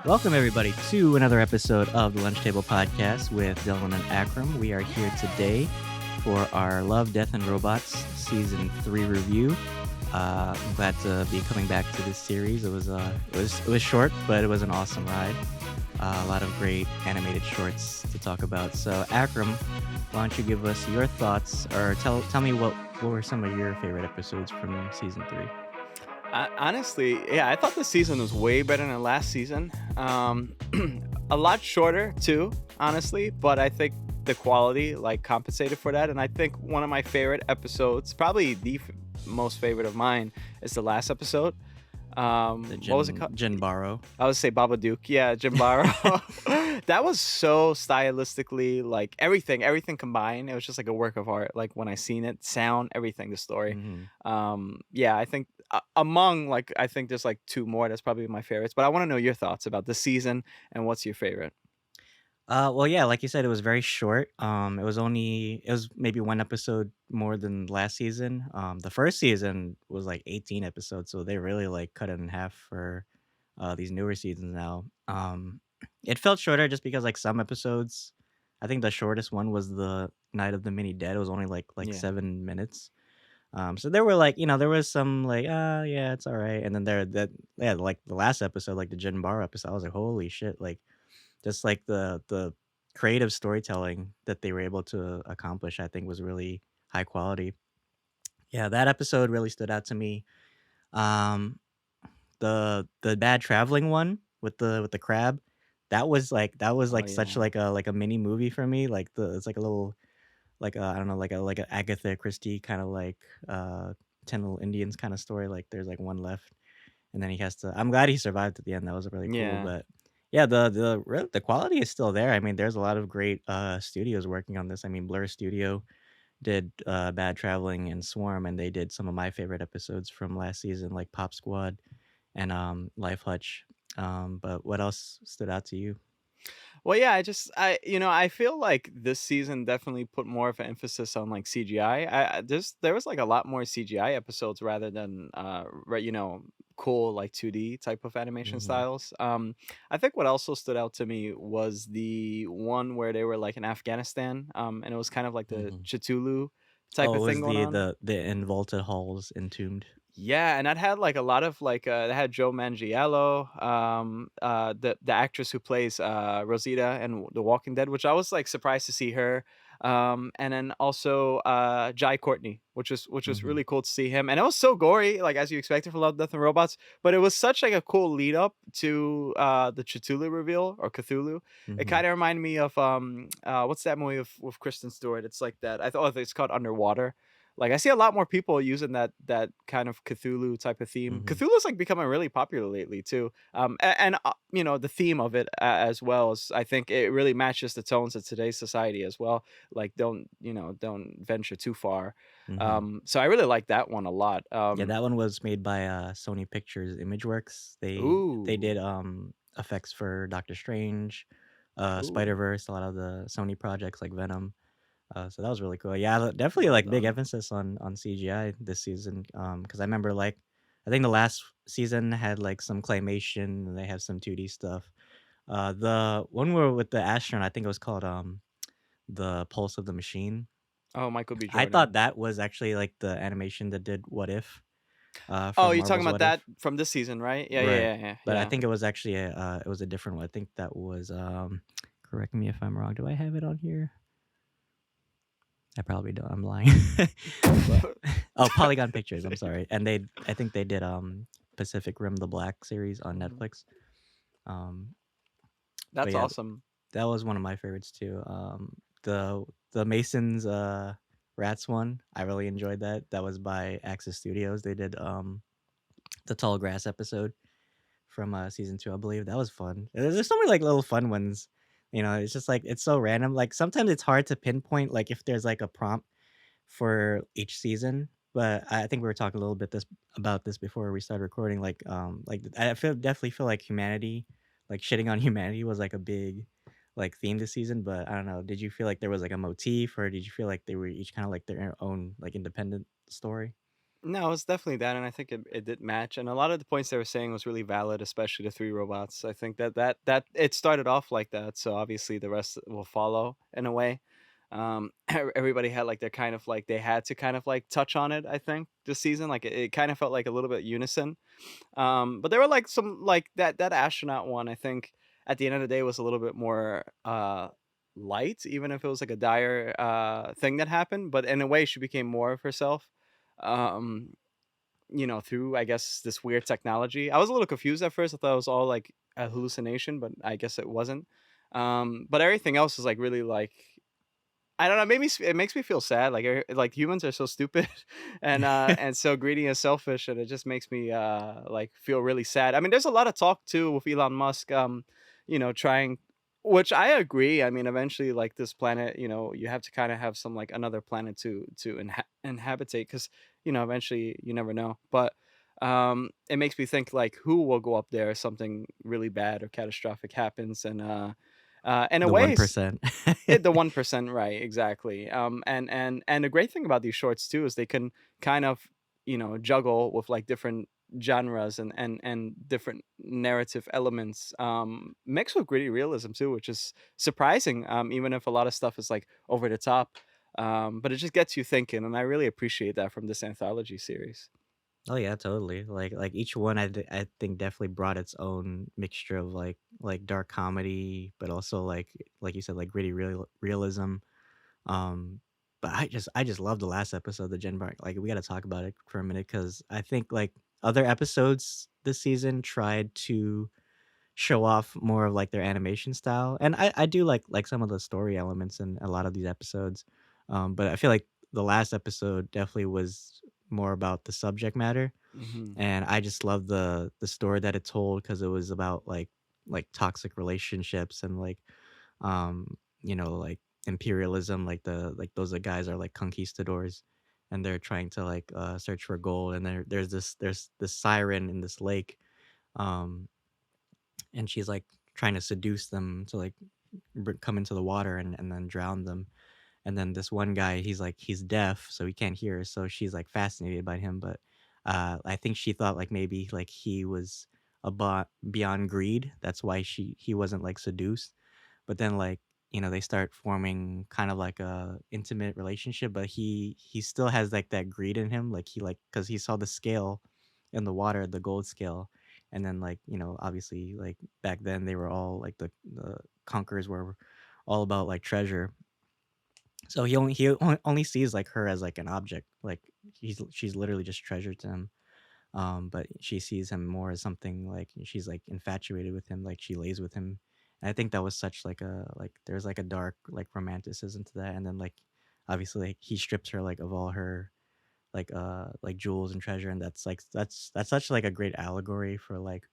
Welcome, everybody, to another episode of the Lunch Table Podcast with Dylan and Akram. We are here today for our Love, Death, and Robots Season 3 review. I'm glad to be coming back to this series. It was short, but it was an awesome ride. A lot of great animated shorts to talk about. So, Akram, why don't you give us your thoughts, or tell me what were some of your favorite episodes from Season 3? Honestly, yeah, I thought this season was way better than last season. A lot shorter too, honestly, but I think the quality like compensated for that. And I think one of my favorite episodes, probably the most favorite of mine, is the last episode. The What was it called? Jin Baro. I would say Babadook. Yeah, Jimbaro. That was so stylistically like everything combined. It was just like a work of art. Like when I seen it, sound, everything, the story. Mhm. Yeah, I think among like I think there's like two more. That's probably my favorites. But I want to know your thoughts about the season and what's your favorite. Well, yeah, like you said, it was very short. It was maybe one episode more than last season. The first season was like 18 episodes, so they really like cut it in half for these newer seasons now. It felt shorter just because like some episodes, I think the shortest one was the Night of the Mini Dead. It was only like Yeah. 7 minutes. So there were like there was some like yeah, it's all right, and then like the last episode, like the Jin Bar episode, I was like holy shit, like just like the creative storytelling that they were able to accomplish, I think was really high quality. Yeah, that episode really stood out to me. Um, the bad traveling one with the crab, that was Oh like such yeah. like a mini movie for me. Like it's like a little like I don't know like a Agatha Christie kind of like 10 Little Indians kind of story. Like there's like one left and then he has to I'm glad he survived at the end, that was really cool, Yeah. but yeah, the quality is still there. I mean, there's a lot of great, studios working on this. I mean, Blur Studio did, Bad Traveling and Swarm, and they did some of my favorite episodes from last season, like Pop Squad and, Life Hutch. But what else stood out to you? Well, yeah, I feel like this season definitely put more of an emphasis on like CGI. There was like a lot more CGI episodes rather than cool like 2D type of animation Mhm, styles. I think what also stood out to me was the one where they were like in Afghanistan, and it was kind of like the mhm. Cthulhu type Oh, it of thing was going on. the In Vaulted Halls Entombed. Yeah, and that had like a lot of like that had Joe Manganiello, the actress who plays Rosita in The Walking Dead, which I was like surprised to see her. And then also Jai Courtney, which was Mhm, really cool to see him. And it was so gory, like as you expected for Love, Death and Robots, but it was such like a cool lead up to the Cthulhu reveal or Cthulhu. It mhm. kind of reminded me of what's that movie with Kristen Stewart? It's like that. I thought it's called Underwater. Like I see a lot more people using that kind of Cthulhu type of theme. Mhm. Cthulhu's like becoming really popular lately too. The theme of it as well is I think it really matches the tones of today's society as well. Like don't venture too far. Mhm. So I really like that one a lot. Yeah, that one was made by, Sony Pictures ImageWorks. They Ooh, did, effects for Doctor Strange, ooh, Spider-Verse, a lot of the Sony projects like Venom, so that was really cool. Yeah, definitely, well like, big done. emphasis on CGI this season, because I remember, like, I think the last season had, like, some claymation, and they have some 2D stuff. The one where with the astronaut, I think it was called, The Pulse of the Machine. Oh, Michael B. I thought Jordan. that was actually, like, the animation that did What If, Oh, from you're talking Marvel's about What If. that from this season, right? Yeah, Right. yeah, yeah, yeah, But I yeah. think it was actually it was a different one. I think that was, correct me if I'm wrong. Do I have it on here? I probably don't. I'm lying. But oh, Polygon Pictures. I'm sorry. And I think they did Pacific Rim: The Black series on Mhm. Netflix. Um, but That's yeah, awesome. that was one of my favorites too. The Masons Rats one. I really enjoyed that. That was by Axis Studios. They did the Tall Grass episode from, season 2, I believe. That was fun. There's so many, like, little fun ones, it's just, like, it's so random, like, sometimes it's hard to pinpoint, like, if there's, like, a prompt for each season, but I think we were talking a little bit this about this before we started recording, like, I definitely feel like humanity, like, shitting on humanity was, like, a big, like, theme this season, but I don't know, did you feel like there was, like, a motif, or did you feel like they were each kinda like their own, like, independent story? No, it's definitely that, and I think it did match. And a lot of the points they were saying was really valid, especially the three robots. I think that it started off like that, so obviously the rest will follow in a way. Everybody had like their kind of like they had to kind of like touch on it. I think this season, like it kind of felt like a little bit unison. But there were like some like that astronaut one. I think at the end of the day was a little bit more light, even if it was like a dire thing that happened. But in a way, she became more of herself. Um, through I guess this weird technology. I was a little confused at first. I thought it was all like a hallucination, but I guess it wasn't. But everything else is like really like I don't know. It makes me feel sad. Like like humans are so stupid and so greedy and selfish, and it just makes me like feel really sad. I mean, there's a lot of talk too with Elon Musk. Trying, which I agree. I mean, eventually, like this planet, you have to kind of have some like another planet to inhabitate because eventually you never know. But it makes me think like who will go up there if something really bad or catastrophic happens, and in a The way 1%. the 1%, right, exactly. And the great thing about these shorts too is they can kind of, juggle with like different genres and different narrative elements, mixed with gritty realism too, which is surprising, even if a lot of stuff is like over the top. But it just gets you thinking, and I really appreciate that from this anthology series. Oh yeah, totally. Like each one I think definitely brought its own mixture of like dark comedy, but also like you said, like gritty realism. Um, but I just love the last episode, the Gen Bar. Like we got to talk about it for a minute because I think like other episodes this season tried to show off more of like their animation style, and I do like some of the story elements in a lot of these episodes. But I feel like the last episode definitely was more about the subject matter, Hmm. and I just love the story that it told because it was about like toxic relationships and like imperialism, like those guys are like conquistadors, and they're trying to search for gold, and there's this siren in this lake, um, and she's like trying to seduce them to like come into the water and then drown them. And then this one guy, he's deaf, so he can't hear, so she's, like, fascinated by him, but, I think she thought, like, maybe, like, he was beyond greed, that's why he wasn't, like, seduced. But then, like, they start forming kind of like a intimate relationship, but he still has, like, that greed in him, like, because he saw the scale in the water, the gold scale, and then, like, obviously, like, back then, they were all like, the conquerors were all about, like, treasure. So he only sees, like, her as, like, an object, like, she's literally just treasure to him, but she sees him more as something, like, she's, like, infatuated with him, like, she lays with him, and I think that was such, there's, like, a dark, like, romanticism to that, and then, like, obviously, like, he strips her, like, of all her, like, jewels and treasure, and that's such, like, a great allegory for, like,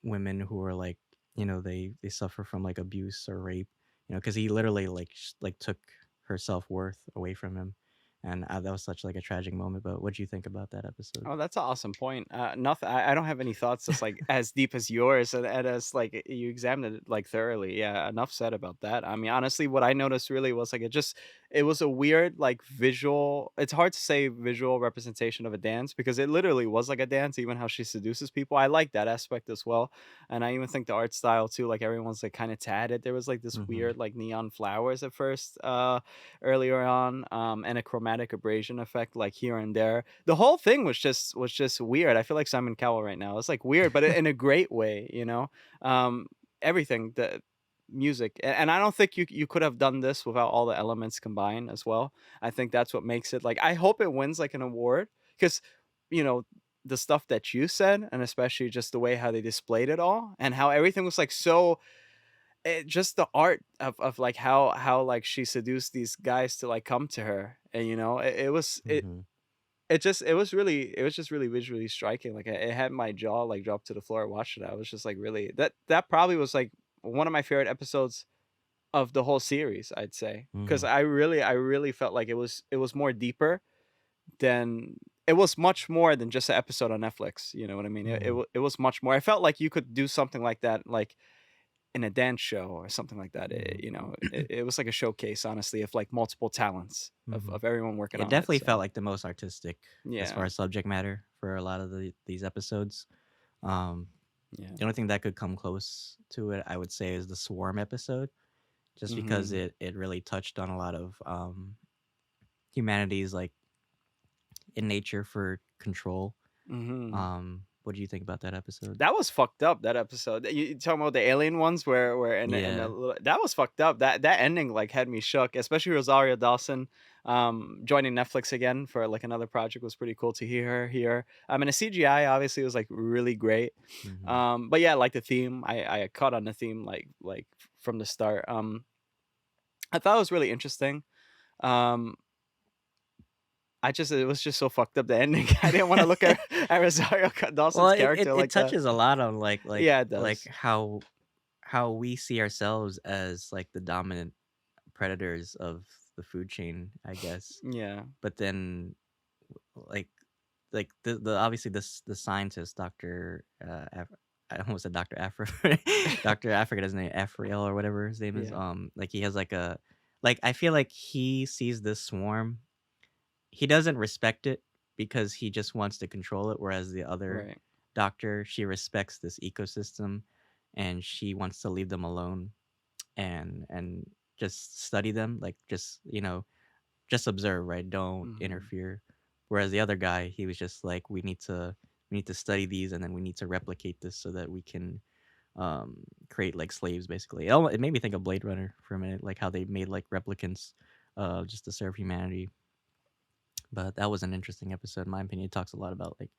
women who are, like, they suffer from, like, abuse or rape, because he literally, like, took her self-worth away from him, and, that was such, like, a tragic moment, but what do you think about that episode? Oh, that's an awesome point. Nothing. I don't have any thoughts that's like as deep as yours, and as like you examined it like thoroughly. Yeah, enough said about that. I mean, honestly, what I noticed really was like it was a weird like visual. It's hard to say visual representation of a dance because it literally was like a dance. Even how she seduces people, I like that aspect as well. And I even think the art style too. Like everyone's like kind of tatted. There was like this Mhm, weird like neon flowers at first. Earlier on, and a chromatic abrasion effect like here and there. The whole thing was just weird. I feel like Simon Cowell right now. It's like weird, but in a great way, you know. Um, Everything, the music, and I don't think you could have done this without all the elements combined as well. I think that's what makes it like. I hope it wins like an award because you know the stuff that you said, and especially just the way how they displayed it all, and how everything was like so just the art of like how like she seduced these guys to like come to her, and it was mhm. it was just really visually striking. Like it had my jaw like drop to the floor watching it. I was just like really that probably was like one of my favorite episodes of the whole series, I'd say, because Mhm, I really felt like it was more deeper than it was much more than just an episode on Netflix. You know what I mean? It mhm. it was much more. I felt like you could do something like that, like in a dance show or something like that. Mhm. It was like a showcase, honestly, of like multiple talents Mhm. of everyone working It on it. definitely felt So like the most artistic as far yeah, as subject matter for a lot of these episodes. Um, yeah. the only thing that could come close to it, I would say, is the Swarm episode, just because Hmm. it really touched on a lot of humanity's like in nature for control. Hmm. What do you think about that episode? That was fucked up. That episode. You talking about the alien ones where in the Yeah. that was fucked up. That ending like had me shook. Especially Rosario Dawson, joining Netflix again for like another project was pretty cool to hear her here. I mean, the CGI obviously was like really great. Mhm. But yeah, like the theme, I caught on the theme from the start. I thought it was really interesting. Um, it was just so fucked up the ending. I didn't want to look at Rosario Well, Dawson's character it like that. touches a lot on Yeah, it like does. how we see ourselves as like the dominant predators of the food chain, I guess. Yeah. But then like the obviously the scientist Dr. I almost said Dr. Afro. Dr. I forget his name, Afriel or whatever his name is. Yeah. Like he has like a like I feel like he sees this swarm. He doesn't respect it because he just wants to control it, whereas the other Right. doctor, she respects this ecosystem and she wants to leave them alone and just study them, like just, just observe, right? Don't Mhm. interfere. Whereas the other guy, he was just like, we need to study these and then we need to replicate this so that we can create like slaves basically. It made me think of Blade Runner for a minute, like how they made like replicants just to serve humanity. But that was an interesting episode, in my opinion. It talks a lot about like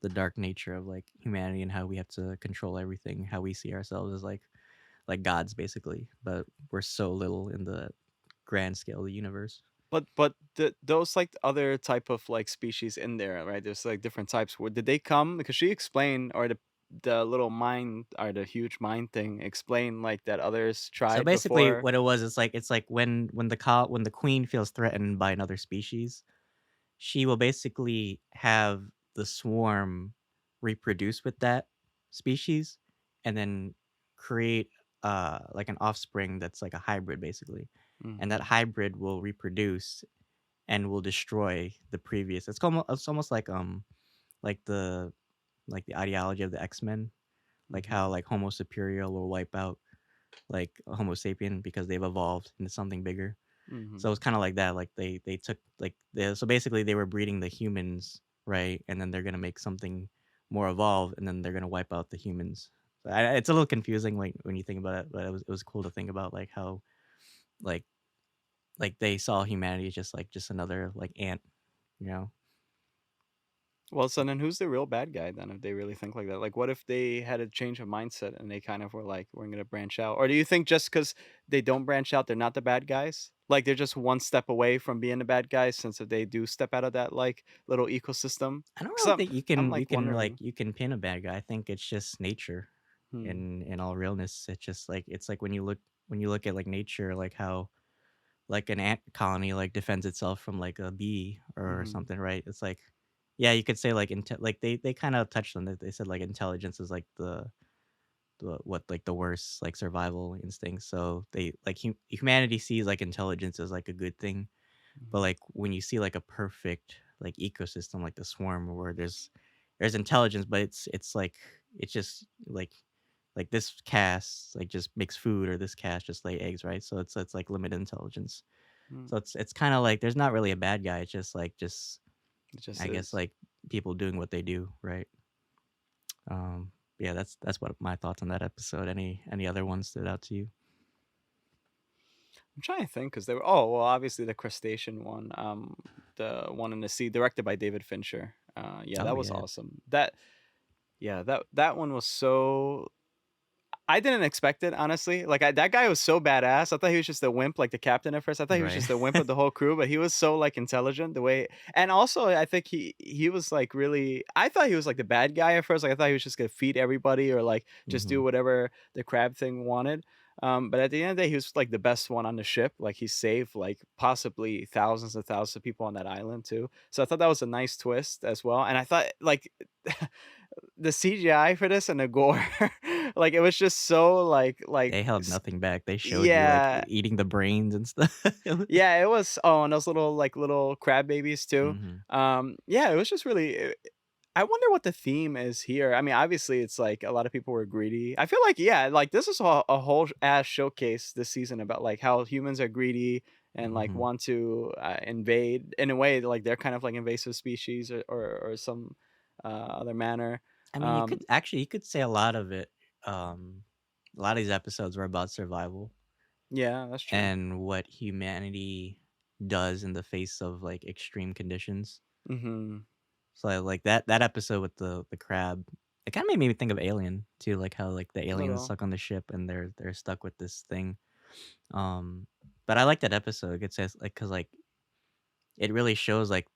the dark nature of like humanity and how we have to control everything, how we see ourselves as like gods basically, but we're so little in the grand scale of the universe. But those like other type of like species in there, right? There's like different types. Where did they come? Because she explained, or the little mine or the huge mine thing explained like that others So tried basically before. what it was, it's like when the queen feels threatened by another species, she will basically have the swarm reproduce with that species and then create like an offspring that's like a hybrid basically. And that Mhm. hybrid will reproduce and will destroy the previous. It's almost like the ideology of the X-Men, like how Mhm. like Homo superior will wipe out like a Homo sapien because they've evolved into something bigger. So Mhm. it's kind of like that. Like they took like so basically they were breeding the humans, right? And then they're gonna make something more evolved, and then they're gonna wipe out the humans. It's a little confusing when you think about it, but it was cool to think about like how like they saw humanity as just another like ant, you know? Well, so then who's the real bad guy then if they really think like that? Like what if they had a change of mindset and they kind of were like, we're gonna branch out? Or do you think just because they don't branch out, they're not the bad guys? Like they're just one step away from being the bad guys since if they do step out of that like little ecosystem? I don't Cause really think I'm you like can wondering. like you can pin a bad guy. I think it's just nature Hmm. in all realness. It's like when you look at like nature, like how like an ant colony like defends itself from like a bee or Hmm. something, right? It's like yeah, you could say like like they kind of touched on it. They said like intelligence is like the what like the worst like survival instinct. So they like humanity sees like intelligence as like a good thing, but like when you see like a perfect like ecosystem like the swarm where there's intelligence, but it's like it's just like this caste like just makes food or this caste just lay eggs, right? So it's like limited intelligence. Hmm. So it's kind of like there's not really a bad guy. It's just like just It just I guess is. like people doing what they do, right? Yeah, that's what my thoughts on that episode. Any other ones stood out to you? I'm trying to think because they were. Oh well, obviously the crustacean one, the one in the sea, directed by David Fincher. Yeah, Oh that was yeah. awesome. That one was so. I didn't expect it honestly. Like that guy was so badass. I thought he was just a wimp, like the captain at first. I thought he was Right. just a wimp of the whole crew, but he was so like intelligent the way. And also, I think he was like really. I thought he was like the bad guy at first. Like I thought he was just gonna feed everybody or like just do Mhm. whatever the crab thing wanted. But at the end of the day, he was like the best one on the ship. Like he saved like possibly thousands and thousands of people on that island too. So I thought that was a nice twist as well. And I thought like the CGI for this and the gore, like, it was just so, They held nothing back. They showed you, like, yeah. eating the brains and stuff. It was Yeah, it was oh, and those little, like, little crab babies too. Mhm, Yeah, it was just really I wonder what the theme is here. I mean, obviously, it's like a lot of people were greedy. I feel like, yeah, like this is a whole ass showcase this season about like how humans are greedy and like mhm. want to invade in a way like they're kind of like invasive species or some other manner. I mean, Um, you could say a lot of it, a lot of these episodes were about survival yeah, that's true. and what humanity does in the face of, like, extreme conditions. Hmm. So, like, that episode with the crab, it kinda made me think of Alien too, like, how, like, the aliens Little, stuck on the ship and they're stuck with this thing. Um, but I like that episode. It says, like, cause like, it really shows, like,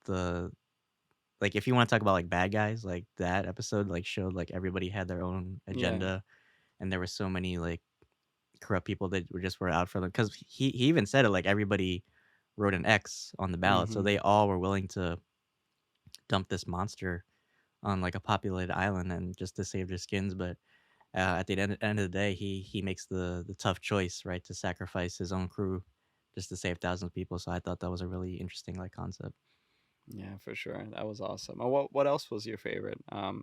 like, if you wanna talk about, like, bad guys, like, that episode, like, showed, like, everybody had their own yeah. agenda, and there were so many, like, corrupt people that were out for them. Cause he even said it, like, everybody wrote an X on the ballot, so Hmm. they all were willing to dump this monster on, like, a populated island and just to save their skins, but, at the end of the day, he makes the tough choice, right, to sacrifice his own crew just to save thousands of people, so I thought that was a really interesting, like, concept. Yeah, for sure. That was awesome. What else was your favorite?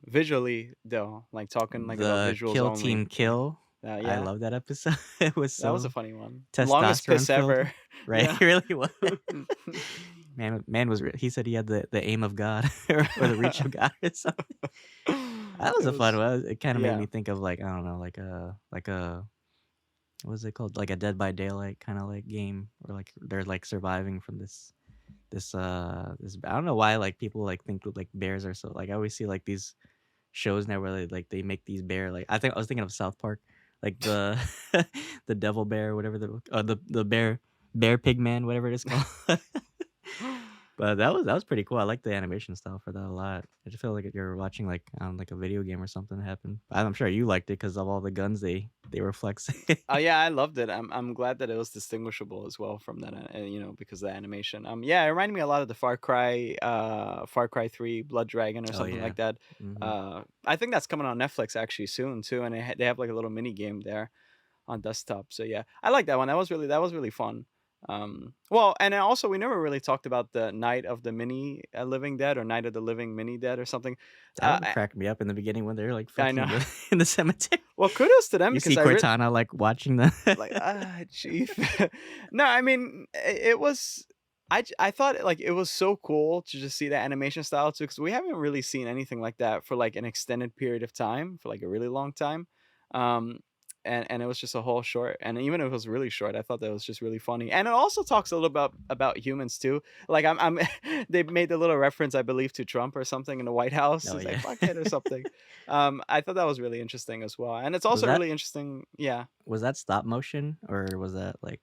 Visually though, like talking like about The visuals Kill Team only. Kill, I Yeah, love that episode. It was that was a so funny one. Longest testosterone piss filled, ever. right? Yeah. It really was. Man was he said he had the aim of God or the reach of God or something. That was It a fun was one. It kinda made yeah. me think of, like, I don't know, like a what was it called? Like a Dead by Daylight kinda, like, game where, like, they're, like, surviving from this I don't know why, like, people, like, think that, like, bears are so like, I always see, like, these shows now where they make these bear, like I was thinking of South Park, like the the devil bear, whatever the bear pig man, whatever it is called. But that was pretty cool. I like the animation style for that a lot. I just feel like you're watching like like a video game or something happen. I'm sure you liked it because of all the guns they were flexing. Oh yeah, I loved it. I'm glad that it was distinguishable as well from that, because of the animation. Yeah, it reminded me a lot of the Far Cry 3 Blood Dragon or Oh something yeah. like that. Hmm. I think that's coming on Netflix actually soon too, and they have like a little mini game there on desktop. So yeah, I like that one. That was really fun. Well, and then also we never really talked about the Night of the Mini Living Dead or Night of the Living Mini Dead or something. That one I, cracked me up in the beginning when they're like I fucking know. in the cemetery. Well, kudos to them You because see I really Cortana like watching the like, chief. No, I mean, it was I thought, like, it was so cool to just see that animation style too, because we haven't really seen anything like that for, like, an extended period of time, for, like, a really long time. Um, and it was just a whole short, and even if it was really short, I thought that was just really funny, and it also talks a little about humans too. Like, I'm they made a little reference, I believe, to Trump or something in the White House. Oh It's like, yeah. "Fuckhead" or something. I thought that was really interesting as well, and it's Was also that really interesting yeah. was that stop motion or was that like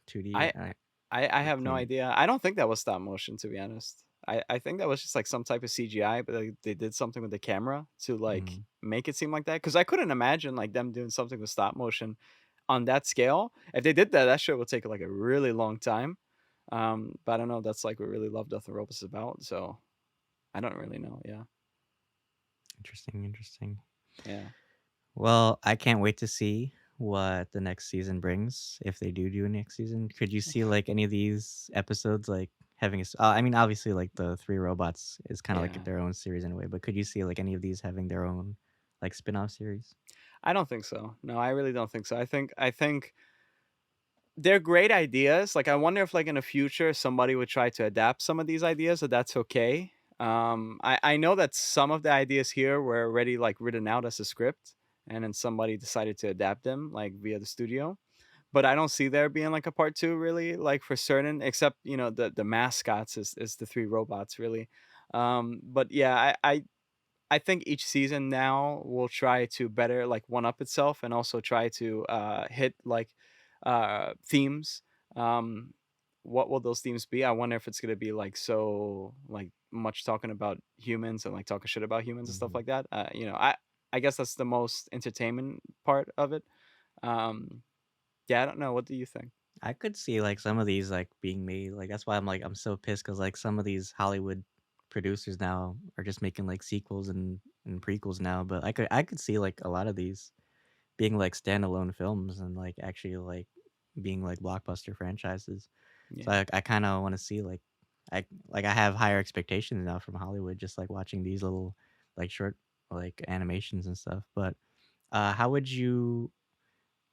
2D? I I I have no can't. idea. I don't think that was stop motion, to be honest. I think that was just, like, some type of CGI, but they did something with the camera to, like, Mhm. make it seem like that. Because I couldn't imagine, like, them doing something with stop motion on that scale. If they did that, that show would take, like, a really long time. But I don't know, that's, like, what really Love, Death, and Robots is about, so I don't really know, yeah. Interesting, interesting. Yeah. Well, I can't wait to see what the next season brings, if they do a next season. Could you see, like, any of these episodes, like, having I mean, obviously, like, the 3 robots is kinda like Yeah. their own series in a way, but could you see, like, any of these having their own, like, spin-off series? I don't think so. No, I really don't think so. I think they're great ideas. Like, I wonder if, like, in the future, somebody would try to adapt some of these ideas, so that's okay. I know that some of the ideas here were already, like, written out as a script, and then somebody decided to adapt them, like, via the studio. But I don't see there being, like, a part 2 really, like, for certain, except, the mascots is the 3 robots, really. But yeah, I think each season now will try to better like one up itself and also try to hit like themes. Um, what will those themes be? I wonder if it's gonna be like so like much talking about humans and like talking shit about humans and stuff Mhm. like that. I guess that's the most entertainment part of it. Um, yeah, I don't know. What do you think? I could see, like, some of these, like, being made, like, that's why I'm so pissed because like, some of these Hollywood producers now are just making like sequels and prequels now, but I could see like a lot of these being like standalone films and like actually like being like blockbuster franchises. So Yeah. I kind of want to see I have higher expectations now from Hollywood just like watching these little like short like animations and stuff. But how would you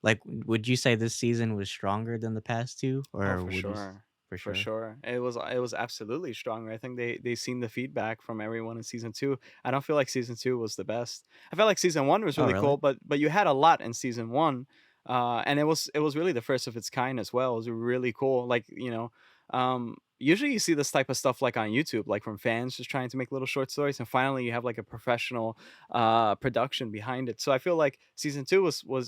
like would you say this season was stronger than the past two Oh, or for would you sure. for For sure? sure. It was absolutely stronger. I think they seen the feedback from everyone in season 2. I don't feel like season 2 was the best. I felt like season 1 was Oh, really really? cool, but you had a lot in season 1. And it was really the first of its kind as well. It was really cool. Like, usually you see this type of stuff like on YouTube, like from fans just trying to make little short stories, and finally you have like a professional production behind it. So I feel like season 2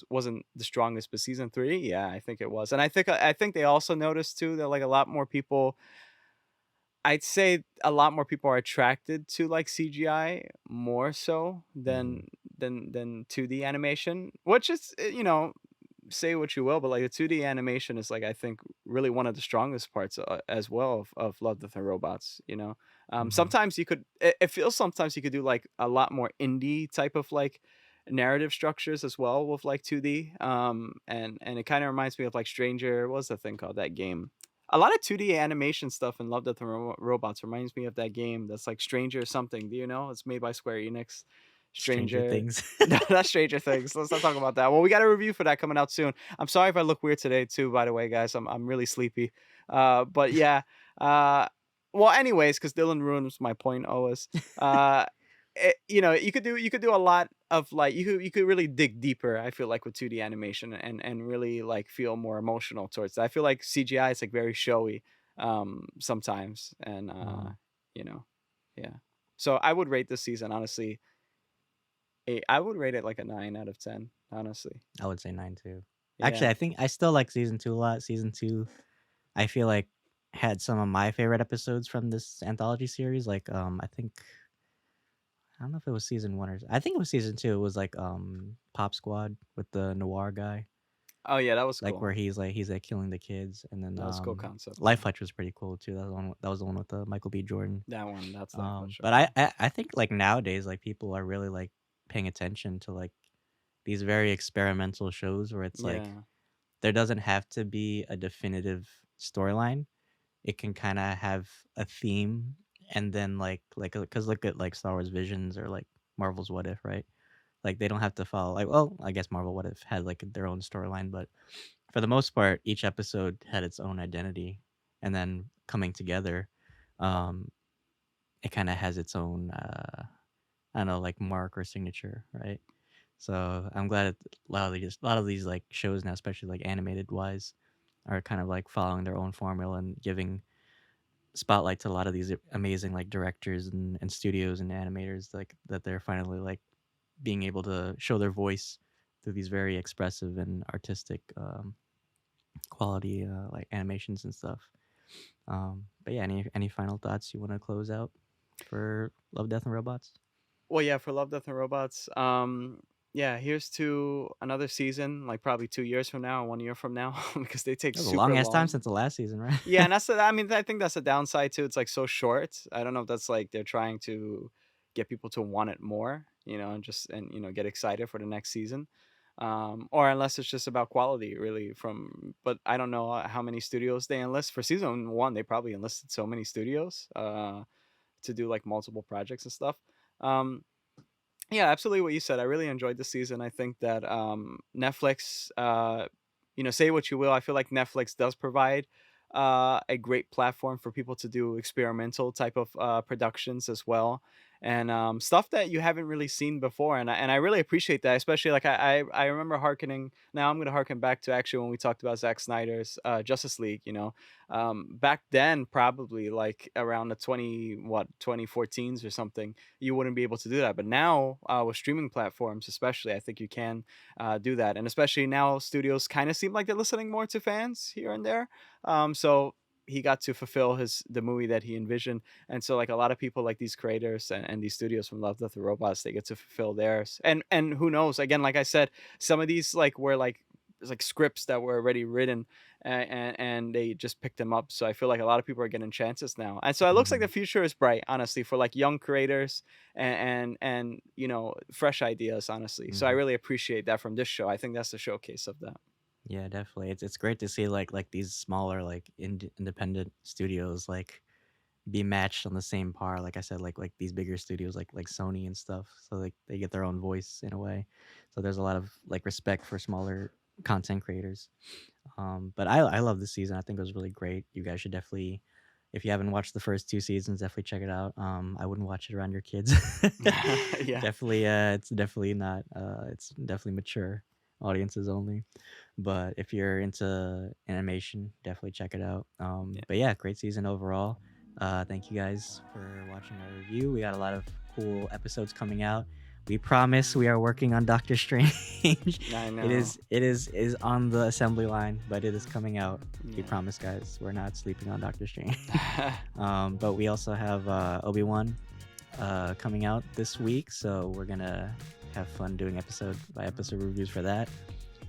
wasn't the strongest, but season 3, yeah, I think it was. And I think they also noticed too that like a lot more people, I'd say a lot more people are attracted to like CGI more so Mhm. than 2D animation, which is, say what you will, but like the 2D animation is like I think really one of the strongest parts as well of Love, Death and Robots. Mhm. Sometimes it feels sometimes you could do like a lot more indie type of like narrative structures as well with like 2D. And it kind of reminds me of like Stranger. What's the thing called, that game? A lot of 2D animation stuff in Love, Death and Robots reminds me of that game that's like Stranger something. Do you know? It's made by Square Enix. Stranger Stranger. Things. No, not Stranger Things. Let's not talk about that. Well, we got a review for that coming out soon. I'm sorry if I look weird today too, by the way, guys. I'm really sleepy. But yeah. Uh, well, anyways, because Dylan ruins my point always. You could do a lot of like you could really dig deeper. I feel like with 2D animation and really like feel more emotional towards that. I feel like CGI is like very showy sometimes, and Mhm. you know, yeah. So I would rate this season honestly I would rate it like a 9 out of 10, honestly. I would say 9 too. Actually, Yeah. I think I still like season 2 a lot. Season 2, I feel like, had some of my favorite episodes from this anthology series, like, I think I don't know if it was season 1 or I think it was season 2. It was like, Pop Squad with the noir guy, Oh, yeah, that was like, cool. where he's killing the kids, and then, That was a cool concept, Life yeah. Hutch was pretty cool too. That was the one with, Michael B. Jordan. That one, that's Life for sure. But I think, like, nowadays, like, people are really, like, paying attention to, like, these very experimental shows where it's like, Yeah. there doesn't have to be a definitive storyline. It can kinda have a theme and then, because look at, like, Star Wars Visions or, like, Marvel's What If, right? Like, they don't have to follow like, well, I guess Marvel What If had, like, their own storyline, but for the most part, each episode had its own identity, and then coming together, um, it kinda has its own, I don't know, like, mark or signature, right? So, I'm glad that a lot of these, like, shows now, especially, like, animated wise, are kind of, like, following their own formula and giving spotlight to a lot of these amazing, like, directors and studios and animators, like, that they're finally, like, being able to show their voice through these very expressive and artistic, quality, like, animations and stuff. But yeah, any final thoughts you wanna close out for Love, Death, and Robots? Well, yeah, for Love, Death and Robots, yeah, here's to another season, like, probably 2 years from now, 1 year from now, because they take That was a super long ass time long. since the last season, right? Yeah, and I mean, I think that's a downside too. It's like so short. I don't know if that's like they're trying to get people to want it more, and get excited for the next season. Or unless it's just about quality, really. But I don't know how many studios they enlist for season 1. They probably enlisted so many studios to do like multiple projects and stuff. Um, yeah, absolutely what you said. I really enjoyed the season. I think that Netflix, say what you will, I feel like Netflix does provide a great platform for people to do experimental type of productions as well, and stuff that you haven't really seen before. And I really appreciate that, especially like I remember hearkening. Now I'm going to harken back to actually when we talked about Zack Snyder's Justice League. Back then, probably like around the 2014s or something, you wouldn't be able to do that. But now, with streaming platforms, especially, I think you can do that. And especially now, studios kind of seem like they're listening more to fans here and there. So he got to fulfill the movie that he envisioned, and so like a lot of people, like these creators and these studios from Love, Death, and Robots, they get to fulfill theirs. And who knows? Again, like I said, some of these like were like there's like scripts that were already written, and they just picked him up. So I feel like a lot of people are getting chances now, and so it looks like the Mhm. future is bright, honestly, for like young creators and fresh ideas, honestly. So I Mhm. really appreciate that from this show. I think that's the showcase of that. Yeah, definitely. It's great to see like these smaller like independent studios like be matched on the same par. Like I said, like these bigger studios like Sony and stuff. So like they get their own voice in a way. So there's a lot of like respect for smaller content creators. But I love this season. I think it was really great. You guys should definitely, if you haven't watched the first two seasons, definitely check it out. I wouldn't watch it around your kids. Yeah. Definitely, it's definitely not. It's definitely mature audiences only. But if you're into animation, definitely check it out. Yeah. But yeah, great season overall. Thank you guys for watching our review. We got a lot of cool episodes coming out. We promise we are working on Doctor Strange. I it know. is on the assembly line, but it is coming out. We Yeah. promise, guys. We're not sleeping on Doctor Strange. But we also have Obi-Wan coming out this week, so we're gonna have fun doing episode by episode reviews for that.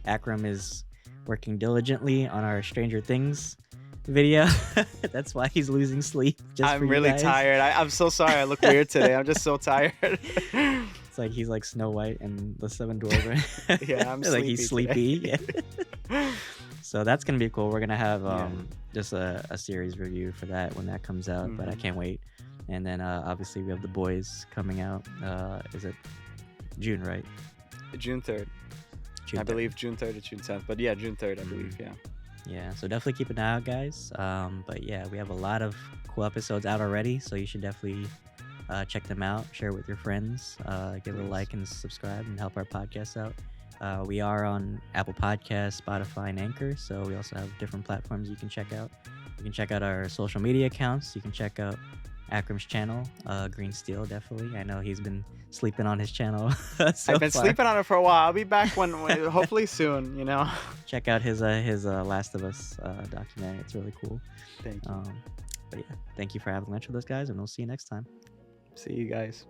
Akram is working diligently on our Stranger Things video. That's why he's losing sleep just for I'm you really guys. tired. I'm so sorry. I look weird today. I'm just so tired. It's like he's like Snow White and the Seven Dwarfs, right? Yeah, I'm Like he's sleepy today. sleepy. Yeah. So that's gonna be cool. We're gonna have Yeah. just a series review for that when that comes out, but I Mhm. can't wait. And then obviously we have The Boys coming out. Is it June, right? June 3rd. I June 3rd. believe June 3rd or June 10th. But yeah, June 3rd, I believe. Yeah. Yeah, so definitely keep an eye out, guys. But yeah, we have a lot of cool episodes out already, so you should definitely check them out. Share it with your friends. Give it a Please. like and subscribe and help our podcast out. We are on Apple Podcasts, Spotify, and Anchor, so we also have different platforms you can check out. You can check out our social media accounts. You can check out Akram's channel, Green Steel, definitely. I know he's been sleeping on his channel so I've been far. sleeping on it for a while. I'll be back when hopefully soon, Check out his Last of Us documentary. It's really cool. Thank you. Um, but yeah, thank you for having lunch with us, guys, and we'll see you next time. See you guys.